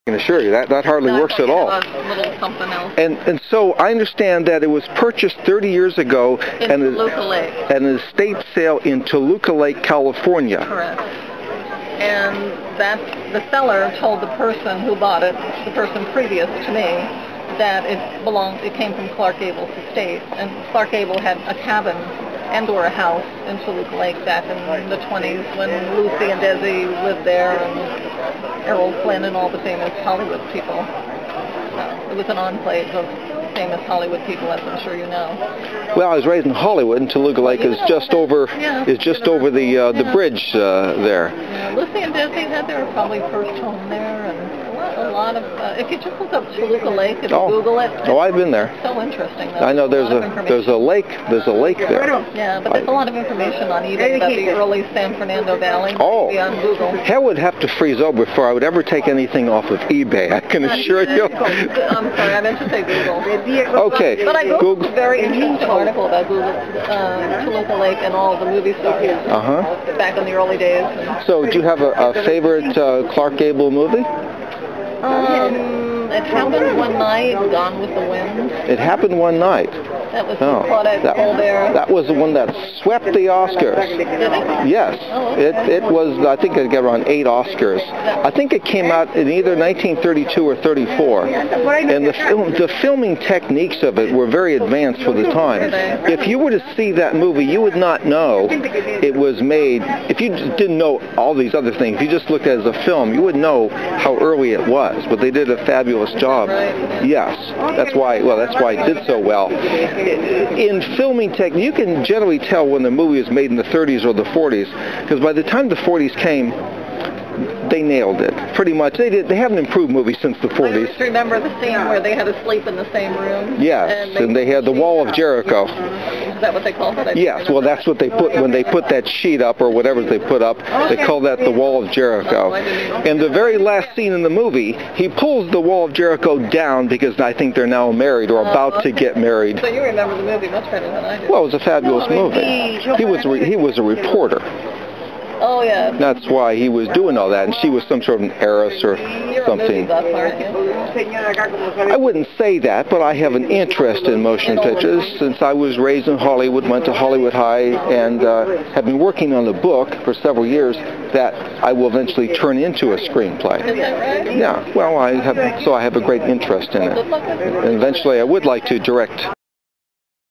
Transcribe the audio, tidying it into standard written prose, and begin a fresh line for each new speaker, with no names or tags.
can assure you that hardly works at all.
A little something else.
And so I understand that it was purchased 30 years ago
In Toluca Lake.
And an estate sale in Toluca Lake, California.
Correct. And the seller told the person who bought it, the person previous to me, that it came from Clark Gable's estate. And Clark Gable had a cabin and/or a house in Toluca Lake back in the 20s when Lucy and Desi lived there, and Errol Flynn and all the famous Hollywood people. It was an enclave of famous Hollywood people, as I'm sure you know.
Well, I was raised in Hollywood, and Toluca Lake is just over the bridge there.
Yeah, Lucy and Desi had their probably first home there, and a lot of. If you just look up Toluca Lake and Google it.
Oh, I've been there.
So interesting. Though.
I know there's a lake there.
Yeah, but there's a lot of information on eBay about the early San Fernando Valley.
Oh,
on Google.
Hell would have to freeze over before I would ever take anything off of eBay. I can assure you.
I'm sorry, I meant to say Google.
Okay.
But I Googled a very interesting article about Toluca Lake and all the movie stars back in the early days.
So, do you have a favorite Clark Gable movie?
It Happened One Night, Gone with the Wind.
It Happened One Night.
That was Claudette Colbert.
That was the one that swept the Oscars.
Did it?
Yes.
Oh, okay.
It was, I think it got around 8 Oscars. I think it came out in either 1932 or 34. And the filming techniques of it were very advanced for the time. If you were to see that movie, you would not know it was made. If you didn't know all these other things, if you just looked at it as a film, you would know how early it was. But they did a fabulous job. Yes. That's why it did so well. In filming technique, you can generally tell when the movie was made in the 30s or the 40s, because by the time the 40s came, they nailed it. Pretty much. They haven't improved movies since the 40s.
I just remember the scene where they had to sleep in the same room.
Yes, and they had the Wall of Jericho.
Is that what they called it?
Yes, well, that's what they put when they put that sheet up or whatever they put up. They call that the Wall of Jericho. And the very last scene in the movie, he pulls the Wall of Jericho down because I think they're now married or about to get married.
So you remember the movie much better than I do.
Well, it was a fabulous movie. He was a reporter.
Oh, yeah.
That's why he was doing all that, and she was some sort of an heiress or something. I wouldn't say that, but I have an interest in motion pictures since I was raised in Hollywood, went to Hollywood High, and have been working on a book for several years that I will eventually turn into a screenplay.
Is that right?
Yeah, well, I have a great interest in it. And eventually I would like to direct